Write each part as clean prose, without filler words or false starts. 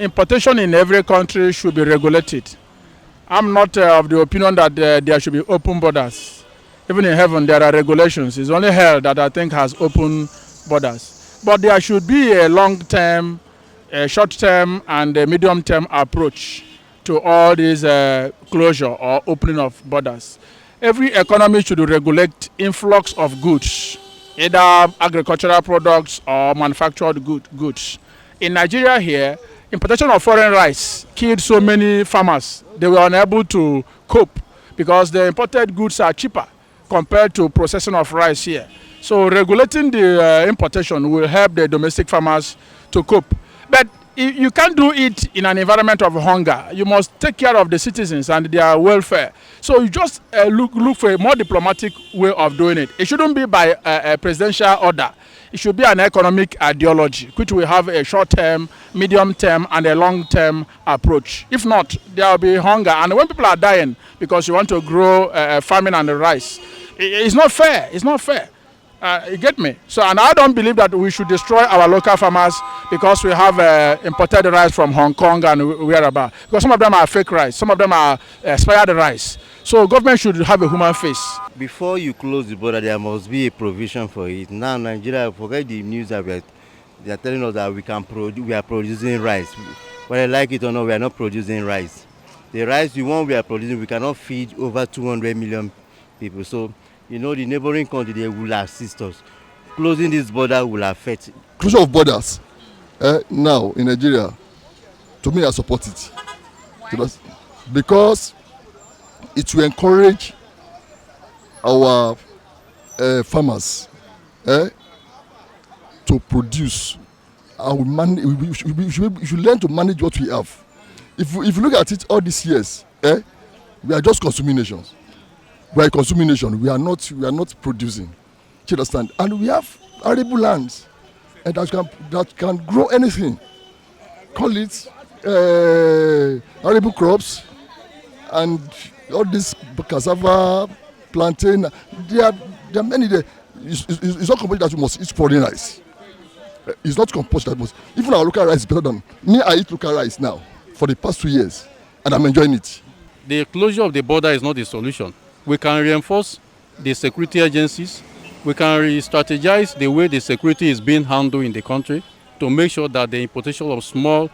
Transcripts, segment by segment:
importation in every country should be regulated. I'm not of the opinion that there should be open borders. Even in heaven, there are regulations. It's only hell that I think has open borders. But there should be a long-term, a short-term, and a medium-term approach to all these closure or opening of borders. Every economy should regulate influx of goods, either agricultural products or manufactured goods. In Nigeria here, importation of foreign rice killed so many farmers. They were unable to cope because the imported goods are cheaper compared to processing of rice here. So regulating the importation will help the domestic farmers to cope. But you can't do it in an environment of hunger. You must take care of the citizens and their welfare. So you just look for a more diplomatic way of doing it. It shouldn't be by a presidential order. It should be an economic ideology, which will have a short-term, medium-term, and a long-term approach. If not, there will be hunger. And when people are dying because you want to grow famine and rice, it's not fair. It's not fair. You get me? So, and I don't believe that we should destroy our local farmers because we have imported rice from Hong Kong and wherever. Because some of them are fake rice, some of them are expired rice. So government should have a human face. Before you close the border, there must be a provision for it. Now Nigeria, forget the news that they are telling us that we are producing rice. Whether I like it or not, we are not producing rice. The rice we are producing, we cannot feed over 200 million people. So, the neighboring country, they will assist us. Closing this border will affect. Closure of borders now in Nigeria, to me, I support it. Because it will encourage our farmers to produce. We should learn to manage what we have. If you look at it all these years, we are just consuming nations. We are a consuming nation. We are not producing. You understand? And we have arable lands that can grow anything. Call it arable crops and all this cassava, plantain. There are many there. It's not compulsory that you must eat foreign rice. It's not compulsory that you must. Even our local rice is better than me. I eat local rice now for the past 2 years, and I'm enjoying it. The closure of the border is not the solution. We can reinforce the security agencies. We can re-strategize the way the security is being handled in the country to make sure that the importation of small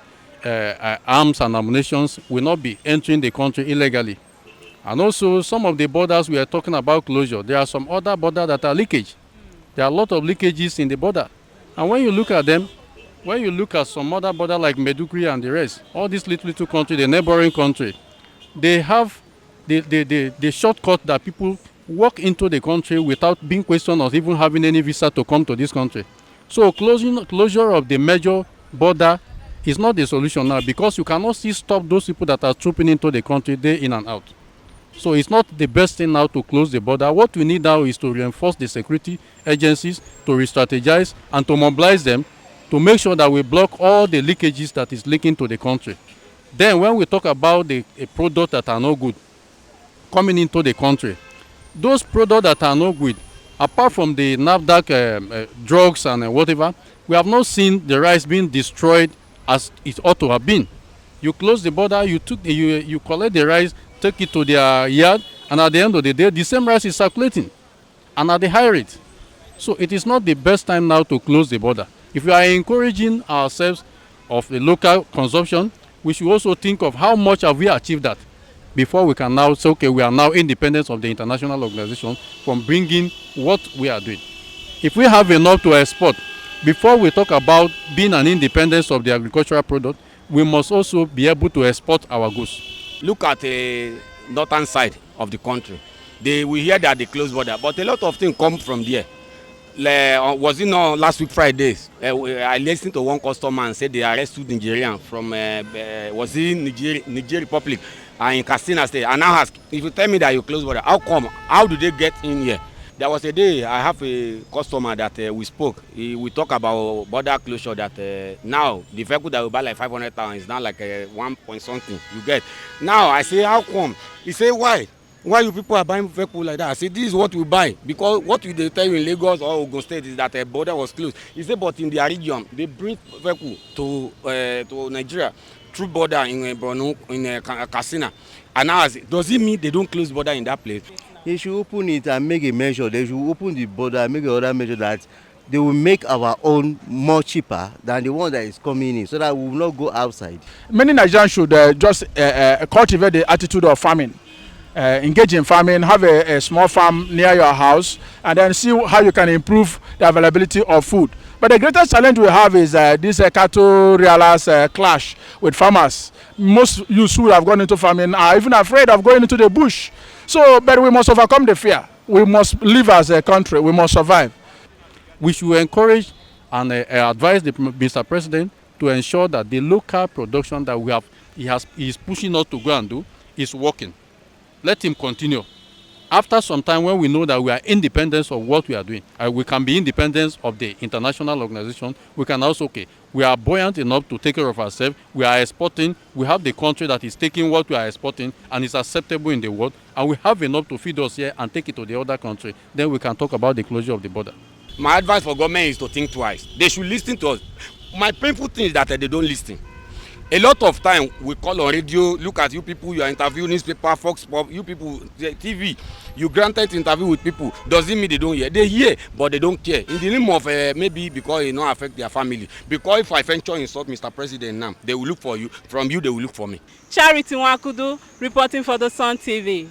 arms and ammunition will not be entering the country illegally. And also, some of the borders we are talking about closure, there are some other borders that are leakage. There are a lot of leakages in the border. And when you look at them, when you look at some other border like Meduguri and the rest, all these little countries, the neighboring country, they have the shortcut that people walk into the country without being questioned or even having any visa to come to this country. So closure of the major border is not the solution now because you cannot still stop those people that are trooping into the country day in and out. So it's not the best thing now to close the border. What we need now is to reinforce the security agencies, to re-strategize and to mobilize them to make sure that we block all the leakages that is leaking to the country. Then when we talk about the products that are no good coming into the country, those products that are no good, apart from the NAFDAC drugs and whatever, we have not seen the rice being destroyed as it ought to have been. You close the border, you collect the rice, take it to their yard, and at the end of the day, the same rice is circulating and at the high rate. So it is not the best time now to close the border. If we are encouraging ourselves of the local consumption, we should also think of how much have we achieved that before we can now say, okay, we are now independent of the international organization from bringing what we are doing. If we have enough to export, before we talk about being an independence of the agricultural product, we must also be able to export our goods. Look at the northern side of the country. We hear that they close border, but a lot of things come from there. Was it not last week Fridays? I listened to one customer and said they arrested Nigerian from was it Niger Republic in Katsina State. And I asked, if you tell me that you close border, how come? How do they get in here? There was a day I have a customer that we spoke. We talk about border closure that now the vehicle that we buy like 500,000 is now like 1 point something. You get. Now I say, how come? He say, why? Why you people are buying vehicle like that? I say this is what we buy, because what they tell you in Lagos or Ogun State is that a border was closed. He said, but in their region they bring vehicle to Nigeria through border in Borno, in Katsina. And now does it mean they don't close border in that place? They should open it and make a measure. They should open the border and make another measure that they will make our own more cheaper than the one that is coming in, so that we will not go outside. Many Nigerians should just cultivate the attitude of farming. Engage in farming, have a small farm near your house, and then see how you can improve the availability of food. But the greatest challenge we have is this cattle realize clash with farmers. Most youths who have gone into farming are even afraid of going into the bush. So, but we must overcome the fear. We must live as a country. We must survive. We should encourage and advise Mr. President to ensure that the local production that we have, he is pushing us to go and do, is working. Let him continue. After some time, when we know that we are independent of what we are doing, we can be independent of the international organization. We can also, we are buoyant enough to take care of ourselves. We are exporting. We have the country that is taking what we are exporting and is acceptable in the world. And we have enough to feed us here and take it to the other country. Then we can talk about the closure of the border. My advice for government is to think twice. They should listen to us. My painful thing is that they don't listen. A lot of time we call on radio, look at you people, you are interviewing newspaper, Fox Pop, you people, TV, you granted interview with people. Doesn't mean they don't hear. They hear, but they don't care. In the name of maybe because it not affect their family. Because if I venture insult Mr. President now, they will look for you. From you, they will look for me. Charity Nwakudu, reporting for the Sun TV.